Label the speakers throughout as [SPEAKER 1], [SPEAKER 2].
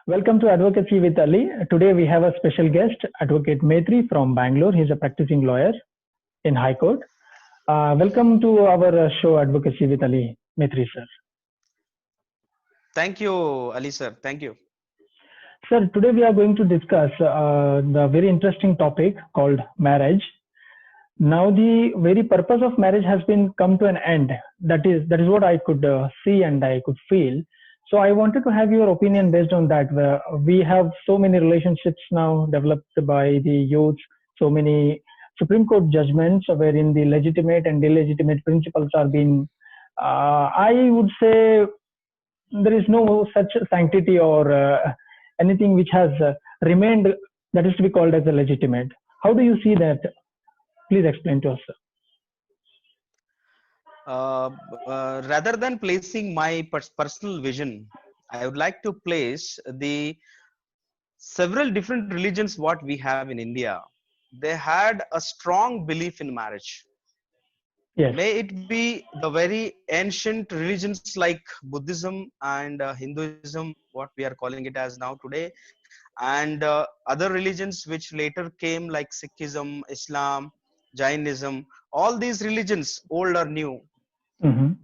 [SPEAKER 1] Welcome to Advocacy with Ali. Today we have a special guest, Advocate Maitri from Bangalore. He's a practicing lawyer in High Court. Welcome to our show, Advocacy with Ali, Maitri sir.
[SPEAKER 2] Thank you, Ali sir. Thank you.
[SPEAKER 1] Sir, today we are going to discuss the very interesting topic called marriage. Now, the very purpose of marriage has been come to an end. That is what I could see and I could feel. So I wanted to have your opinion based on that. We have so many relationships now developed by the youth, so many Supreme Court judgments wherein the legitimate and illegitimate principles are being, I would say, there is no such sanctity or anything which has remained that is to be called as a legitimate. How do you see that? Please explain to us, sir.
[SPEAKER 2] Rather than placing my personal vision, I would like to place the several different religions what we have in India. They had a strong belief in marriage.
[SPEAKER 1] Yes.
[SPEAKER 2] May it be the very ancient religions like Buddhism and Hinduism, what we are calling it as now today, and other religions which later came like Sikhism, Islam, Jainism, all these religions, old or new,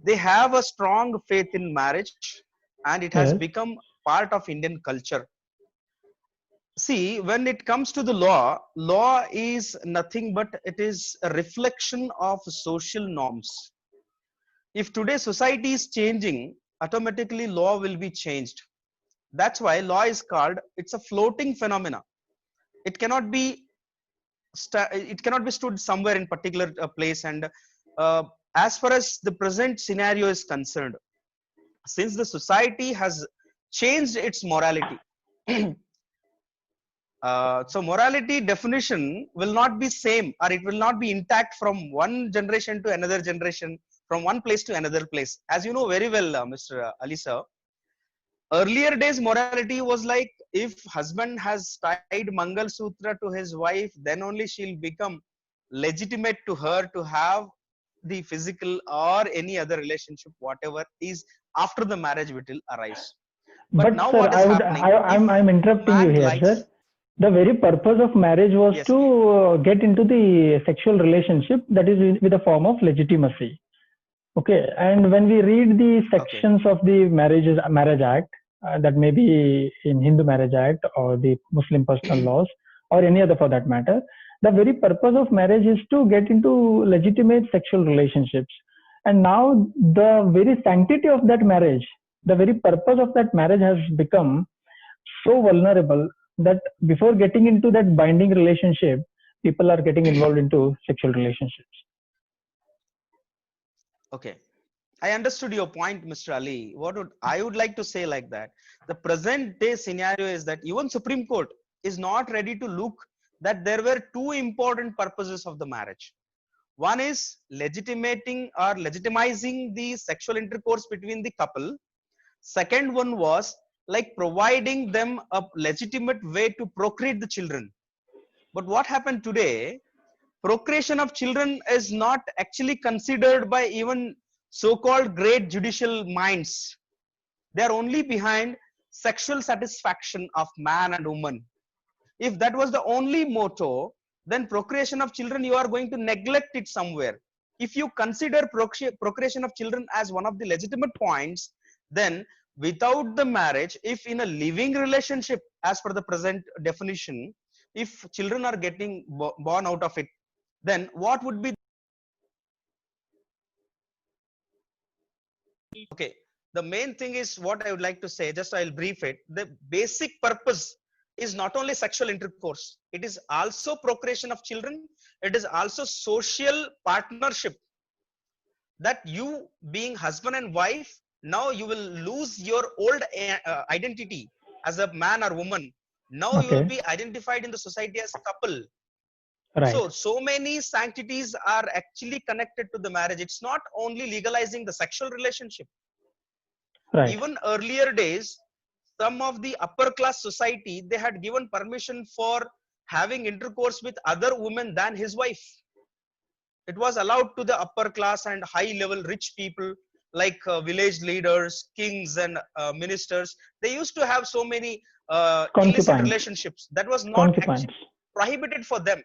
[SPEAKER 2] they have a strong faith in marriage and it has
[SPEAKER 1] Yes.
[SPEAKER 2] become part of Indian culture. See, when it comes to the law is nothing but it is a reflection of social norms. If today society is changing, automatically law will be changed. That's why law is called, it's a floating phenomena. It cannot be stood somewhere in particular place. And as far as the present scenario is concerned, since the society has changed its morality, so morality definition will not be same, or it will not be intact from one generation to another generation, from one place to another place. As you know very well, Mr. Ali sir, earlier days morality was like, if husband has tied Mangal Sutra to his wife, then only she'll become legitimate to her to have the physical or any other relationship, whatever is after the marriage which will arise. But now
[SPEAKER 1] sir,
[SPEAKER 2] what is happening?
[SPEAKER 1] I'm interrupting you here, sir. The very purpose of marriage was to get into the sexual relationship, that is with a form of legitimacy. Okay, and when we read the sections of the Marriage Act, that may be in Hindu Marriage Act or the Muslim personal laws or any other for that matter, the very purpose of marriage is to get into legitimate sexual relationships. And now the very sanctity of that marriage, the very purpose of that marriage has become so vulnerable that before getting into that binding relationship, people are getting involved into sexual relationships.
[SPEAKER 2] Okay, I understood your point, Mr. Ali. I would like to say like that? The present day scenario is that even Supreme Court is not ready to look that there were two important purposes of the marriage. One is legitimizing the sexual intercourse between the couple. Second one was like providing them a legitimate way to procreate the children. But what happened today, procreation of children is not actually considered by even so-called great judicial minds. They are only behind sexual satisfaction of man and woman. If that was the only motto, then procreation of children, you are going to neglect it somewhere. If you consider procreation of children as one of the legitimate points, then without the marriage, if in a living relationship, as per the present definition, if children are getting born out of it, then what would be? Okay, the main thing is what I would like to say, just I'll brief it. The basic purpose is not only sexual intercourse, it is also procreation of children, it is also social partnership. That you being husband and wife, now you will lose your old identity as a man or woman. Now you will be identified in the society as a couple.
[SPEAKER 1] Right.
[SPEAKER 2] So many sanctities are actually connected to the marriage. It's not only legalizing the sexual relationship.
[SPEAKER 1] Right.
[SPEAKER 2] Even earlier days, some of the upper class society, they had given permission for having intercourse with other women than his wife. It was allowed to the upper class and high level rich people like village leaders, kings, and ministers, they used to have so many illicit
[SPEAKER 1] Concubines.
[SPEAKER 2] relationships that was not
[SPEAKER 1] Concubines.
[SPEAKER 2] actually prohibited for them.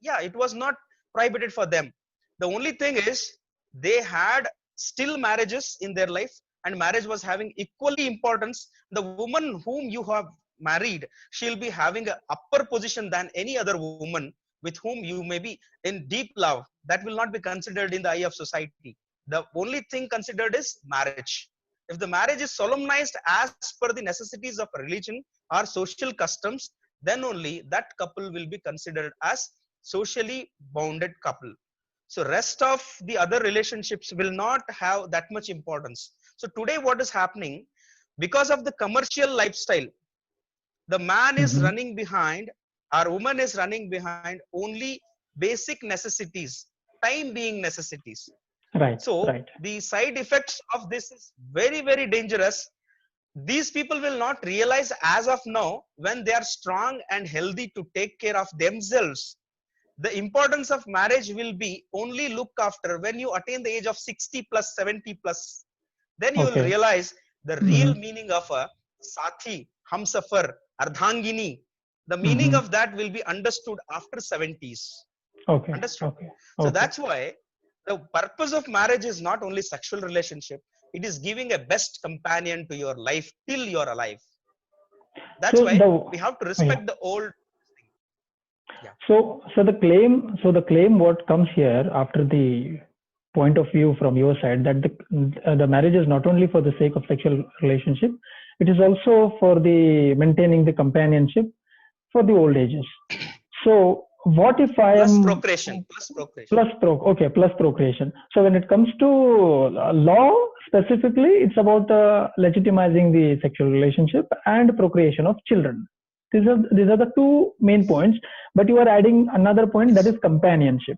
[SPEAKER 2] Yeah, it was not prohibited for them. The only thing is they had still marriages in their life, and marriage was having equally importance. The woman whom you have married, she'll be having a upper position than any other woman with whom you may be in deep love. That will not be considered in the eye of society. The only thing considered is marriage. If the marriage is solemnized as per the necessities of religion or social customs, then only that couple will be considered as socially bounded couple. So rest of the other relationships will not have that much importance. So today what is happening, because of the commercial lifestyle, the man is
[SPEAKER 1] Mm-hmm.
[SPEAKER 2] running behind, or woman is running behind only basic necessities, time being necessities.
[SPEAKER 1] Right.
[SPEAKER 2] So
[SPEAKER 1] Right.
[SPEAKER 2] the side effects of this is very, very dangerous. These people will not realize as of now, when they are strong and healthy to take care of themselves. The importance of marriage will be only look after when you attain the age of 60 plus, 70 plus. Then you will
[SPEAKER 1] Okay.
[SPEAKER 2] realize the real
[SPEAKER 1] Mm-hmm.
[SPEAKER 2] meaning of a Sathi, Hamsafar, Ardhangini. The meaning
[SPEAKER 1] Mm-hmm.
[SPEAKER 2] of that will be understood after 70s.
[SPEAKER 1] Okay.
[SPEAKER 2] Understood?
[SPEAKER 1] Okay.
[SPEAKER 2] So
[SPEAKER 1] Okay.
[SPEAKER 2] that's why the purpose of marriage is not only sexual relationship, it is giving a best companion to your life till you're alive. That's
[SPEAKER 1] So
[SPEAKER 2] why
[SPEAKER 1] the
[SPEAKER 2] we have to
[SPEAKER 1] yeah.
[SPEAKER 2] respect the old. Yeah.
[SPEAKER 1] So the claim what comes here after the point of view from your side, that the marriage is not only for the sake of sexual relationship, it is also for the maintaining the companionship for the old ages. So what if I
[SPEAKER 2] Plus
[SPEAKER 1] am
[SPEAKER 2] procreation. Plus procreation.
[SPEAKER 1] plus procreation. So when it comes to law specifically, it's about legitimizing the sexual relationship and procreation of children. These are the two main points. But you are adding another point, that
[SPEAKER 2] Yes.
[SPEAKER 1] is companionship.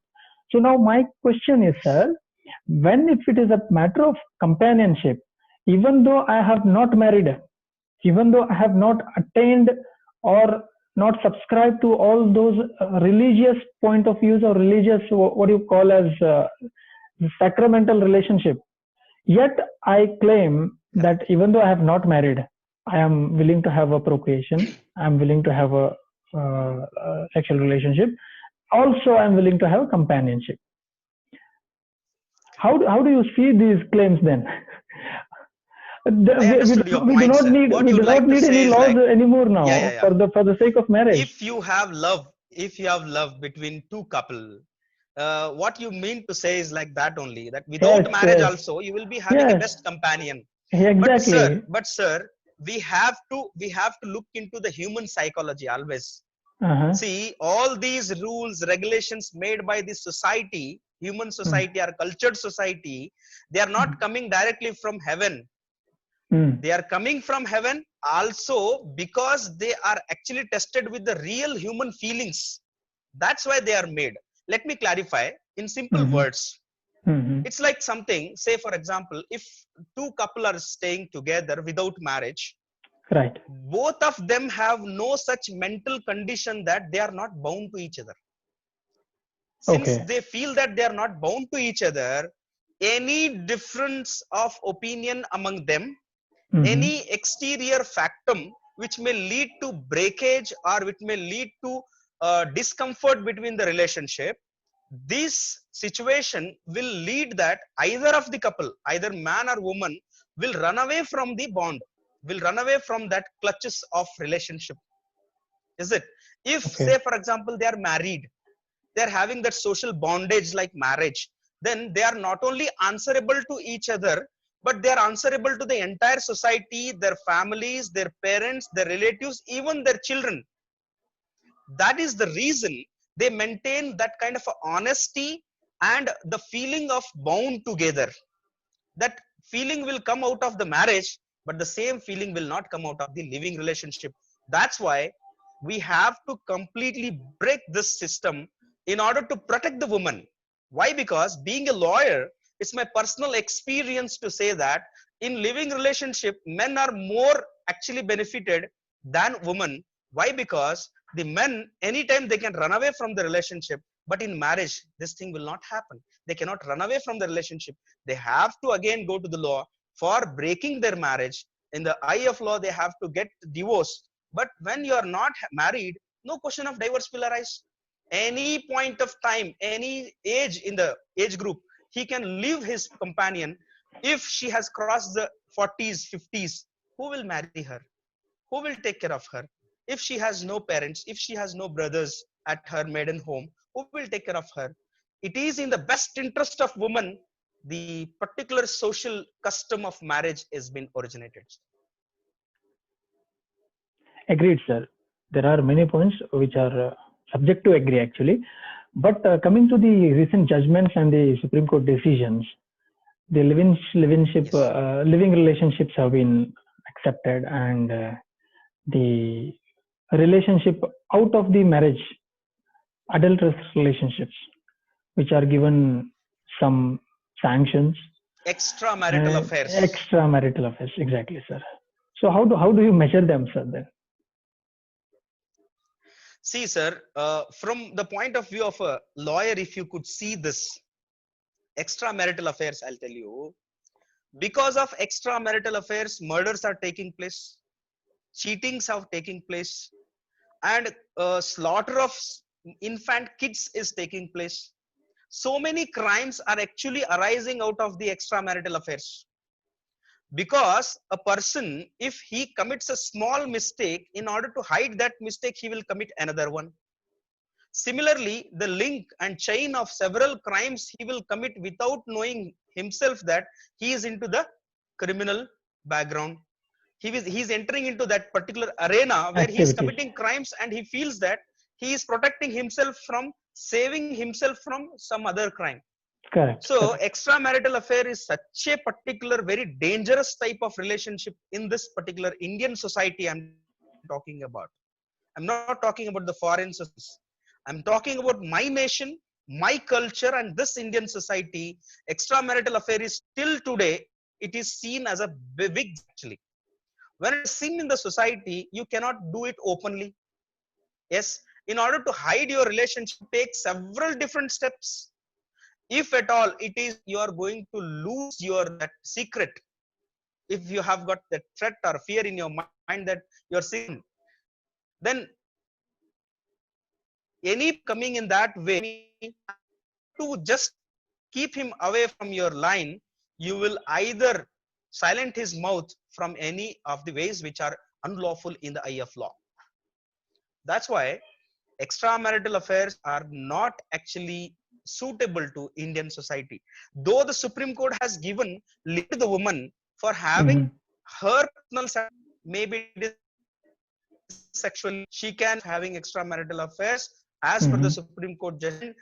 [SPEAKER 1] So now my question is, sir, when if it is a matter of companionship, even though I have not married, even though I have not attained or not subscribed to all those religious point of views or religious, what you call as sacramental relationship, yet I claim that even though I have not married, I am willing to have a procreation, I am willing to have a sexual relationship, also I am willing to have a companionship. How do you see these claims then?
[SPEAKER 2] I understood your point, sir. What
[SPEAKER 1] We do
[SPEAKER 2] you'd
[SPEAKER 1] not
[SPEAKER 2] like to
[SPEAKER 1] need
[SPEAKER 2] say
[SPEAKER 1] any
[SPEAKER 2] is
[SPEAKER 1] laws
[SPEAKER 2] like,
[SPEAKER 1] anymore
[SPEAKER 2] yeah,
[SPEAKER 1] now
[SPEAKER 2] yeah, yeah.
[SPEAKER 1] for the sake of marriage.
[SPEAKER 2] If you have love, between two couple, what you mean to say is like that only, that
[SPEAKER 1] Yes,
[SPEAKER 2] without marriage
[SPEAKER 1] yes,
[SPEAKER 2] also you will be having a
[SPEAKER 1] yes,
[SPEAKER 2] best companion. But sir,
[SPEAKER 1] exactly.
[SPEAKER 2] we have to look into the human psychology always.
[SPEAKER 1] Uh-huh.
[SPEAKER 2] See, all these rules, regulations made by the society, human
[SPEAKER 1] Mm.
[SPEAKER 2] society or cultured society, they are not coming directly from heaven.
[SPEAKER 1] Mm.
[SPEAKER 2] They are coming from heaven also because they are actually tested with the real human feelings. That's why they are made. Let me clarify in simple
[SPEAKER 1] Mm-hmm.
[SPEAKER 2] words.
[SPEAKER 1] Mm-hmm.
[SPEAKER 2] It's like something, say for example, if two couple are staying together without marriage,
[SPEAKER 1] Right.
[SPEAKER 2] both of them have no such mental condition that they are not bound to each other. Since
[SPEAKER 1] Okay.
[SPEAKER 2] they feel that they are not bound to each other, any difference of opinion among them,
[SPEAKER 1] Mm-hmm.
[SPEAKER 2] any exterior factum which may lead to breakage or which may lead to discomfort between the relationship, this situation will lead that either of the couple, either man or woman, will run away from the bond, will run away from that clutches of relationship. Is it? If
[SPEAKER 1] Okay.
[SPEAKER 2] say for example they are married, they are having that social bondage like marriage, then they are not only answerable to each other, but they are answerable to the entire society, their families, their parents, their relatives, even their children. That is the reason they maintain that kind of honesty and the feeling of bound together. That feeling will come out of the marriage, but the same feeling will not come out of the living relationship. That's why we have to completely break this system in order to protect the woman. Why? Because being a lawyer, it's my personal experience to say that in living relationship, men are more actually benefited than women. Why? Because the men, anytime they can run away from the relationship, But in marriage, this thing will not happen. They cannot run away from the relationship. They have to again go to the law for breaking their marriage. In the eye of law, they have to get divorced. But when you are not married, no question of divorce will arise. Any point of time, any age in the age group, he can leave his companion. If she has crossed the 40s, 50s, who will marry her? Who will take care of her? If she has no parents, if she has no brothers at her maiden home, who will take care of her? It is in the best interest of woman, the particular social custom of marriage has been originated.
[SPEAKER 1] Agreed, sir. There are many points which are subject to agree actually. But coming to the recent judgments and the Supreme Court decisions, the
[SPEAKER 2] Yes.
[SPEAKER 1] living relationships have been accepted, and the relationship out of the marriage, adulterous relationships, which are given some sanctions,
[SPEAKER 2] Extramarital affairs.
[SPEAKER 1] extramarital affairs. Exactly, sir. So how do you measure them, sir? Then.
[SPEAKER 2] See, sir, from the point of view of a lawyer, if you could see this extramarital affairs, I'll tell you, because of extramarital affairs, murders are taking place, cheatings are taking place, and slaughter of infant kids is taking place. So many crimes are actually arising out of the extramarital affairs. Because a person, if he commits a small mistake, in order to hide that mistake, he will commit another one. Similarly, the link and chain of several crimes he will commit without knowing himself that he is into the criminal background. He's entering into that particular arena where he is
[SPEAKER 1] Activities.
[SPEAKER 2] committing crimes, and he feels that he is protecting himself from saving himself from some other crime.
[SPEAKER 1] Correct.
[SPEAKER 2] So
[SPEAKER 1] Correct.
[SPEAKER 2] extramarital affair is such a particular very dangerous type of relationship in this particular Indian society I'm talking about. I'm not talking about the foreign societies. I'm talking about my nation, my culture, and this Indian society. Extramarital affair is still today, it is seen as a big actually. When it's seen in the society, you cannot do it openly. Yes, in order to hide your relationship, take several different steps. If at all it is you are going to lose your that secret, if you have got that threat or fear in your mind that you're seeing, then any coming in that way to just keep him away from your line, you will either silent his mouth from any of the ways which are unlawful in the eye of law. That's why extramarital affairs are not actually suitable to Indian society. Though the Supreme Court has given leave to the woman for
[SPEAKER 1] Mm-hmm.
[SPEAKER 2] having her personal, maybe it is sexually, she can having extramarital affairs as per the
[SPEAKER 1] Mm-hmm.
[SPEAKER 2] Supreme Court judgment.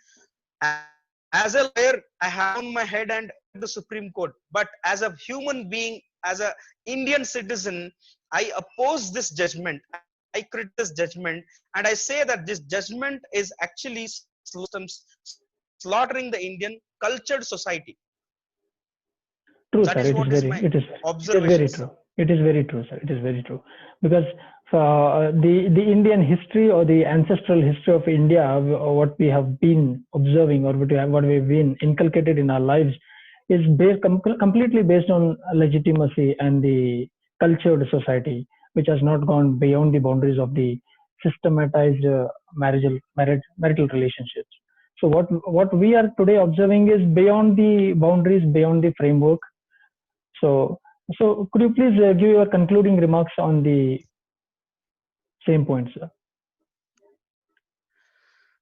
[SPEAKER 2] As a lawyer, I have on my head and the Supreme Court, but as a human being, as a Indian citizen, I oppose this judgment. I criticize this judgment, and I say that this judgment is actually slaughtering the Indian cultured society.
[SPEAKER 1] True,
[SPEAKER 2] That
[SPEAKER 1] sir.
[SPEAKER 2] is
[SPEAKER 1] It is
[SPEAKER 2] what is
[SPEAKER 1] very.
[SPEAKER 2] my
[SPEAKER 1] It is very
[SPEAKER 2] observations.
[SPEAKER 1] true. It is very true, sir. It is very true. Because the Indian history or the ancestral history of India, what we have been observing or what we've been inculcated in our lives, is completely based on legitimacy and the cultured society, which has not gone beyond the boundaries of the systematized marital relationships. So what we are today observing is beyond the boundaries, beyond the framework. So, so could you please give your concluding remarks on the same points, sir?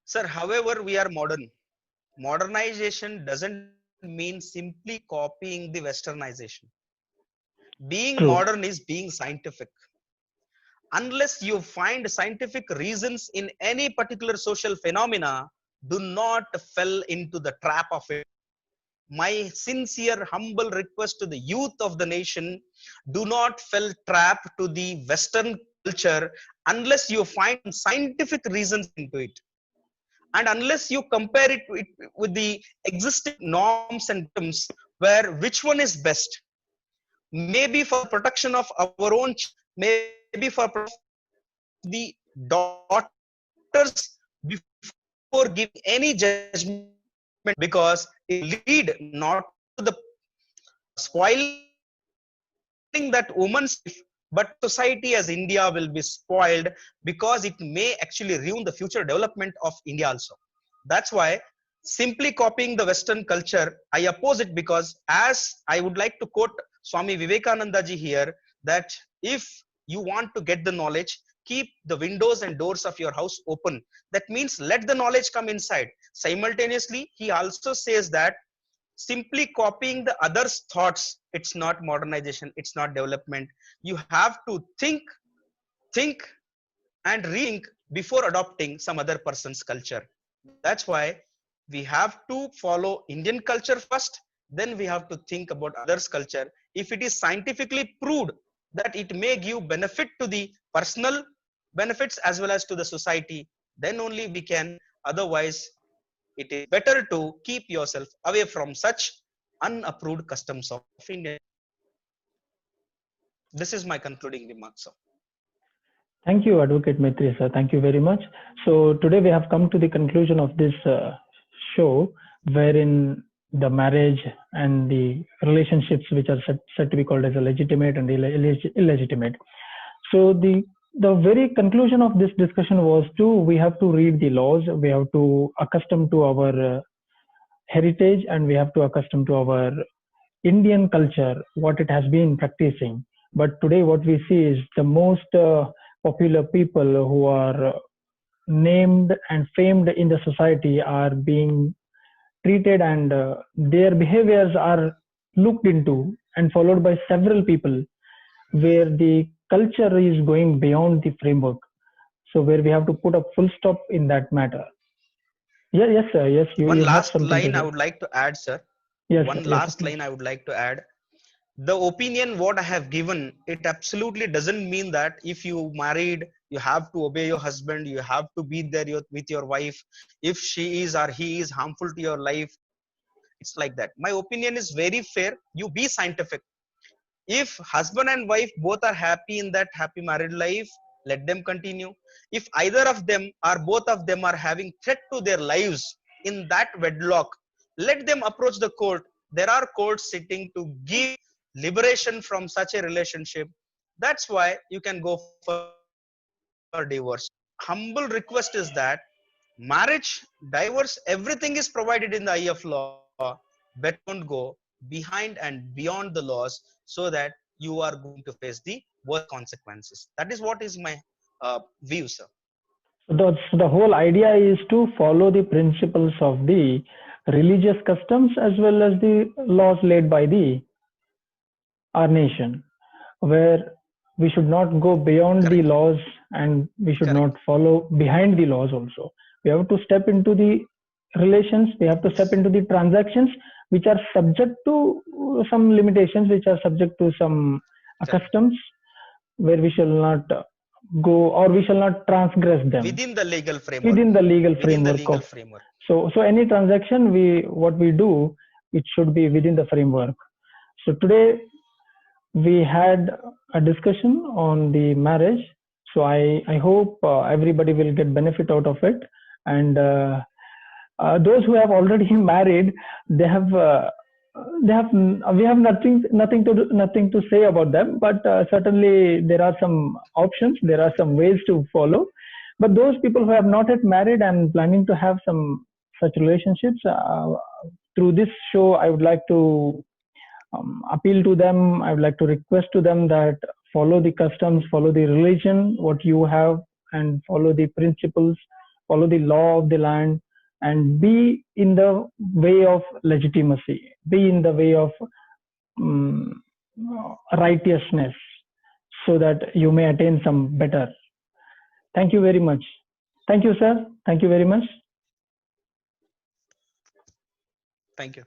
[SPEAKER 2] Sir, however, we are modern. Modernization doesn't mean simply copying the westernization. Being
[SPEAKER 1] True.
[SPEAKER 2] modern is being scientific. Unless you find scientific reasons in any particular social phenomena, do not fall into the trap of it. My sincere, humble request to the youth of the nation, do not fall trap to the Western culture unless you find scientific reasons into it. And unless you compare it with the existing norms and terms, where which one is best, maybe for protection of our own, maybe for the daughters before before giving any judgment, because it lead not to the spoiling that woman's life, but society as India will be spoiled, because it may actually ruin the future development of India also. That's why simply copying the Western culture, I oppose it, because as I would like to quote Swami Vivekananda ji here, that if you want to get the knowledge, keep the windows and doors of your house open. That means let the knowledge come inside. Simultaneously, he also says that simply copying the others' thoughts, it's not modernization, it's not development. You have to think and rethink before adopting some other person's culture. That's why we have to follow Indian culture first, then we have to think about others' culture. If it is scientifically proved that it may give benefit to the personal benefits as well as to the society, then only we can. Otherwise, it is better to keep yourself away from such unapproved customs of India. This is my concluding remarks, sir.
[SPEAKER 1] Thank you, Advocate Maitri, sir. Thank you very much. So today we have come to the conclusion of this show, wherein the marriage and the relationships which are said to be called as a legitimate and illegitimate. So the very conclusion of this discussion was we have to read the laws, we have to accustom to our heritage, and we have to accustom to our Indian culture, what it has been practicing. But today what we see is the most popular people who are named and famed in the society are being treated, and their behaviors are looked into and followed by several people, where the culture is going beyond the framework. So where we have to put a full stop in that matter. Yeah, yes, sir. Yes,
[SPEAKER 2] One
[SPEAKER 1] you have
[SPEAKER 2] last
[SPEAKER 1] something to
[SPEAKER 2] line I
[SPEAKER 1] say.
[SPEAKER 2] would like to add, sir.
[SPEAKER 1] Yes,
[SPEAKER 2] One
[SPEAKER 1] sir. Yes,
[SPEAKER 2] last
[SPEAKER 1] sir.
[SPEAKER 2] line I would like to add. The opinion what I have given, it absolutely doesn't mean that if you married, you have to obey your husband, you have to be there with your wife. If she is or he is harmful to your life, it's like that. My opinion is very fair. You be scientific. If husband and wife both are happy in that happy married life, let them continue. If either of them or both of them are having threat to their lives in that wedlock, let them approach the court. There are courts sitting to give liberation from such a relationship. That's why you can go for divorce. Humble request is that marriage, divorce, everything is provided in the eye of law. Better don't go behind and beyond the laws, so that you are going to face the worst consequences. That is what is my view, sir.
[SPEAKER 1] So the whole idea is to follow the principles of the religious customs as well as the laws laid by the our nation, where we should not go beyond the
[SPEAKER 2] Correct.
[SPEAKER 1] laws, and we should
[SPEAKER 2] Correct.
[SPEAKER 1] not follow behind the laws also. We have to step into the relations, we have to step into the transactions which are subject to some limitations, which are subject to some
[SPEAKER 2] Correct.
[SPEAKER 1] customs, where we shall not go, or we shall not transgress them
[SPEAKER 2] Within the legal framework.
[SPEAKER 1] within the legal
[SPEAKER 2] Within the
[SPEAKER 1] framework
[SPEAKER 2] legal
[SPEAKER 1] of.
[SPEAKER 2] framework.
[SPEAKER 1] So any transaction what we do, it should be within the framework. So today we had a discussion on the marriage. So I hope everybody will get benefit out of it, and those who have already married, they have we have nothing to say about them, but certainly there are some options, there are some ways to follow. But those people who have not yet married and planning to have some such relationships, through this show I would like to appeal to them. I would like to request to them that follow the customs, follow the religion, what you have, and follow the principles, follow the law of the land, and be in the way of legitimacy, be in the way of um, righteousness, so that you may attain some better. Thank you very much. Thank you, sir. Thank you very much.
[SPEAKER 2] Thank you.